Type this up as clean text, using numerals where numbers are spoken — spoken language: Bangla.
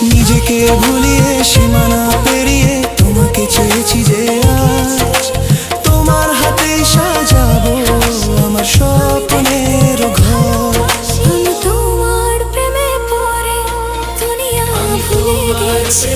নিজেকে ভুলিয়ে সীমানা পেরিয়ে তোমাকে চেয়েছি যে আজ তোমার হাতে সাজাবো আমার স্বপ্নের ঘর। আমি তোমার প্রেমে পড়ে দুনিয়া ভুলে গেছি।